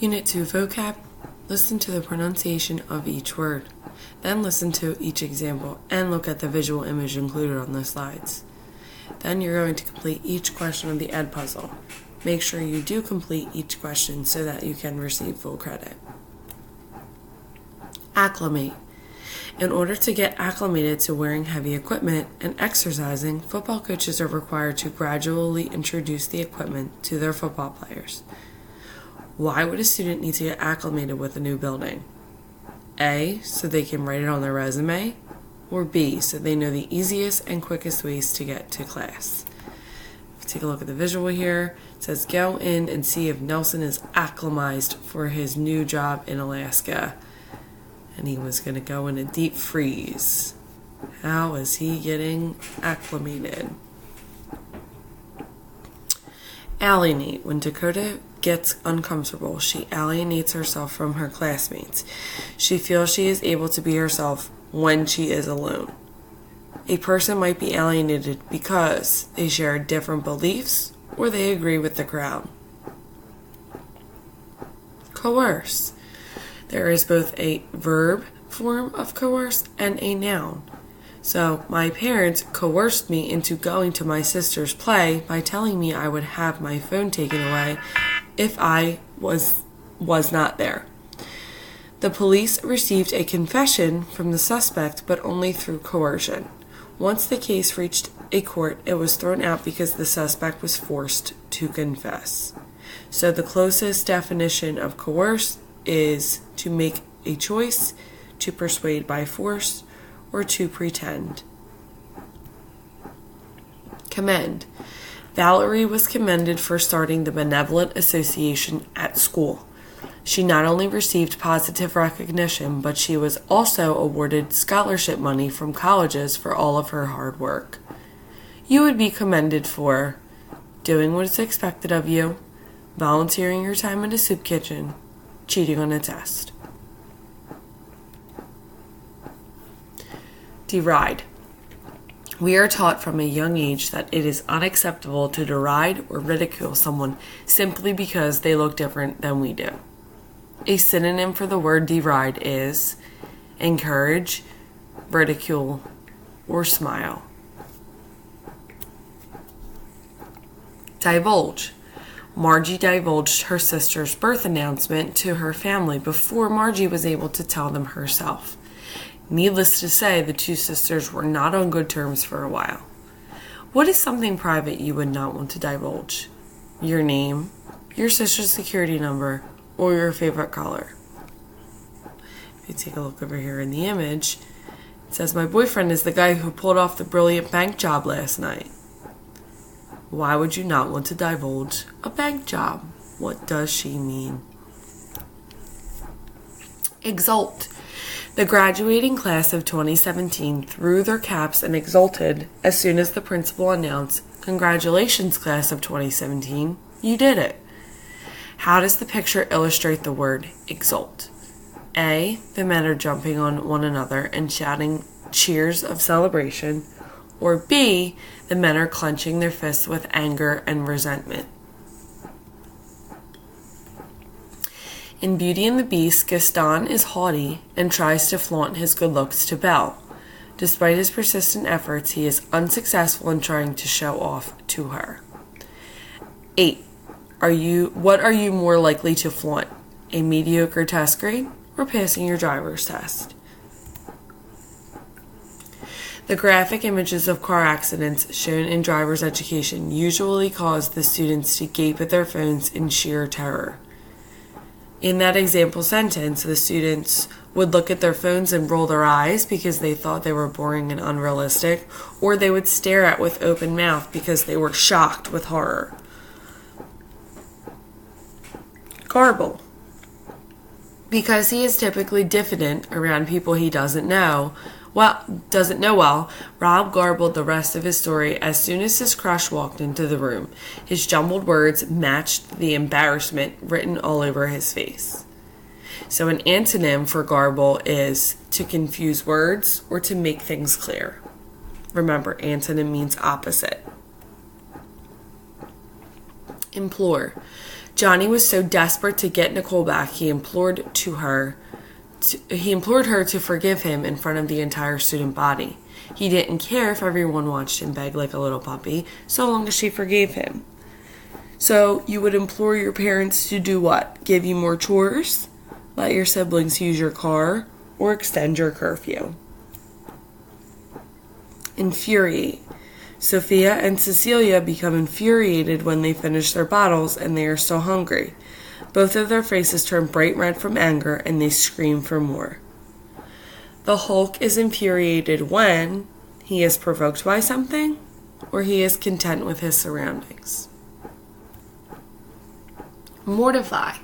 Unit 2 Vocab. Listen to the pronunciation of each word. Then listen to each example and look at the visual image included on the slides. Then you're going to complete each question of the Ed puzzle. Make sure you do complete each question so that you can receive full credit. Acclimate. In order to get acclimated to wearing heavy equipment and exercising, football coaches are required to gradually introduce the equipment to their football players. Why would a student need to get acclimated with a new building? A, so they can write it on their resume, or B, so they know the easiest and quickest ways to get to class. Take a look at the visual here. It says, go in and see if Nelson is acclimatized for his new job in Alaska. And he was going to go in a deep freeze. How is he getting acclimated? Alienate. When Dakota gets uncomfortable, she alienates herself from her classmates. She feels she is able to be herself when she is alone. A person might be alienated because they share different beliefs or they agree with the crowd. Coerce. There is both a verb form of coerce and a noun. So, my parents coerced me into going to my sister's play by telling me I would have my phone taken away if I was not there. The police received a confession from the suspect, but only through coercion. Once the case reached a court, it was thrown out because the suspect was forced to confess. So the closest definition of coerce is to make a choice, to persuade by force, or to pretend. Commend. Valerie was commended for starting the Benevolent Association at school. She not only received positive recognition, but she was also awarded scholarship money from colleges for all of her hard work. You would be commended for doing what is expected of you, volunteering your time in a soup kitchen, cheating on a test. Deride. We are taught from a young age that it is unacceptable to deride or ridicule someone simply because they look different than we do. A synonym for the word deride is encourage, ridicule, or smile. Divulge. Margie divulged her sister's birth announcement to her family before Margie was able to tell them herself. Needless to say, the two sisters were not on good terms for a while. What is something private you would not want to divulge? Your name, your social security number, or your favorite color? If you take a look over here in the image, it says, my boyfriend is the guy who pulled off the brilliant bank job last night. Why would you not want to divulge a bank job? What does she mean? Exult. The graduating class of 2017 threw their caps and exulted as soon as the principal announced, congratulations, class of 2017, you did it. How does the picture illustrate the word exult? A, the men are jumping on one another and shouting cheers of celebration, or B, the men are clenching their fists with anger and resentment. In Beauty and the Beast, Gaston is haughty and tries to flaunt his good looks to Belle. Despite his persistent efforts, he is unsuccessful in trying to show off to her. 8. What are you more likely to flaunt? A mediocre test grade or passing your driver's test? The graphic images of car accidents shown in driver's education usually cause the students to gape at their phones in sheer terror. In that example sentence, the students would look at their phones and roll their eyes because they thought they were boring and unrealistic, or they would stare at with open mouth because they were shocked with horror. Garble. Because he is typically diffident around people he doesn't know well, Rob garbled the rest of his story as soon as his crush walked into the room. His jumbled words matched the embarrassment written all over his face. So an antonym for garble is to confuse words or to make things clear. Remember, antonym means opposite. Implore. Johnny was so desperate to get Nicole back, he implored her to forgive him in front of the entire student body. He didn't care if everyone watched him beg like a little puppy, so long as she forgave him. So you would implore your parents to do what? Give you more chores? Let your siblings use your car? Or extend your curfew? Infuriate. Sophia and Cecilia become infuriated when they finish their bottles and they are still hungry. Both of their faces turn bright red from anger and they scream for more. The Hulk is infuriated when he is provoked by something or he is content with his surroundings. Mortify.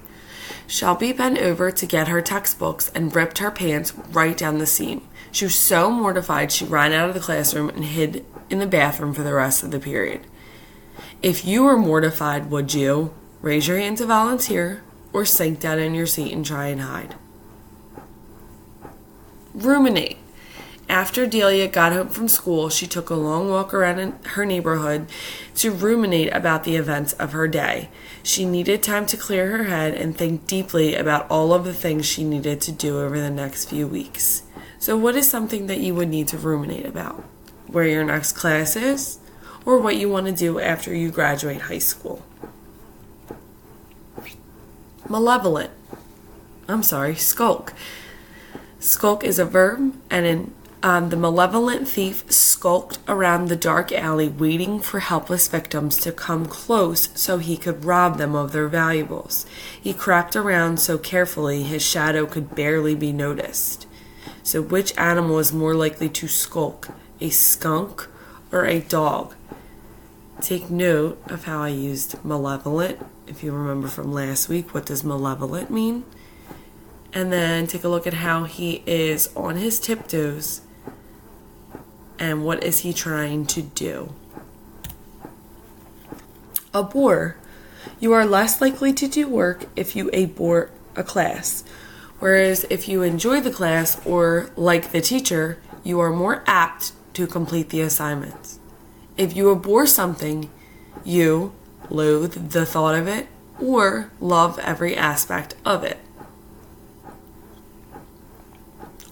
Shelby bent over to get her textbooks and ripped her pants right down the seam. She was so mortified she ran out of the classroom and hid in the bathroom for the rest of the period. If you were mortified, would you raise your hand to volunteer or sink down in your seat and try and hide? Ruminate. After Delia got home from school, she took a long walk around her neighborhood to ruminate about the events of her day. She needed time to clear her head and think deeply about all of the things she needed to do over the next few weeks. So what is something that you would need to ruminate about? Where your next class is, or what you want to do after you graduate high school? Skulk. Skulk is a verb, and the malevolent thief skulked around the dark alley waiting for helpless victims to come close so he could rob them of their valuables. He crept around so carefully his shadow could barely be noticed. So which animal is more likely to skulk, a skunk or a dog? Take note of how I used malevolent. If you remember from last week, what does malevolent mean? And then take a look at how he is on his tiptoes and what is he trying to do. A bore. You are less likely to do work if you bore a class. Whereas if you enjoy the class or like the teacher, you are more apt to complete the assignments. If you abhor something, you loathe the thought of it or love every aspect of it.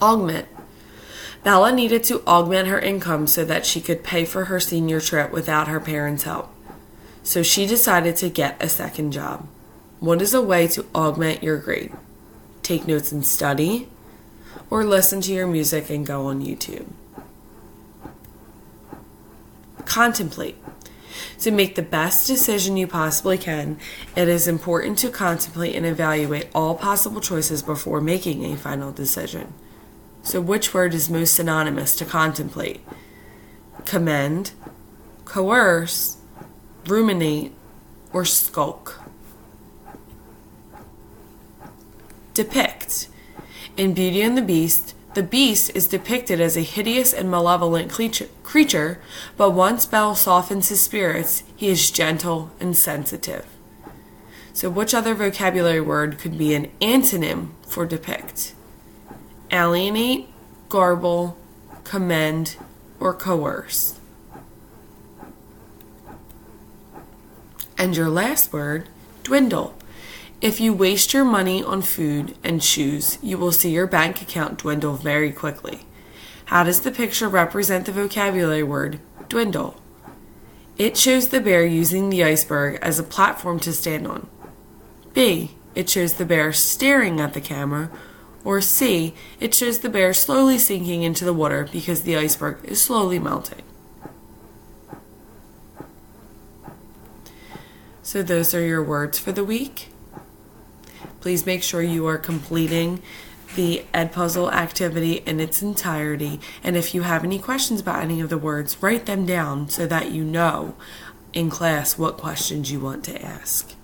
Augment. Bella needed to augment her income so that she could pay for her senior trip without her parents' help. So she decided to get a second job. What is a way to augment your grade? Take notes and study, or listen to your music and go on YouTube. Contemplate. To make the best decision you possibly can, it is important to contemplate and evaluate all possible choices before making a final decision. So which word is most synonymous to contemplate? Commend, coerce, ruminate, or skulk? Depict. In Beauty and the Beast is depicted as a hideous and malevolent creature, but once Belle softens his spirits, he is gentle and sensitive. So which other vocabulary word could be an antonym for depict? Alienate, garble, commend, or coerce? And your last word, dwindle. If you waste your money on food and shoes, you will see your bank account dwindle very quickly. How does the picture represent the vocabulary word dwindle? It shows the bear using the iceberg as a platform to stand on. B, it shows the bear staring at the camera. Or C, it shows the bear slowly sinking into the water because the iceberg is slowly melting. So those are your words for the week. Please make sure you are completing the Edpuzzle activity in its entirety. And if you have any questions about any of the words, write them down so that you know in class what questions you want to ask.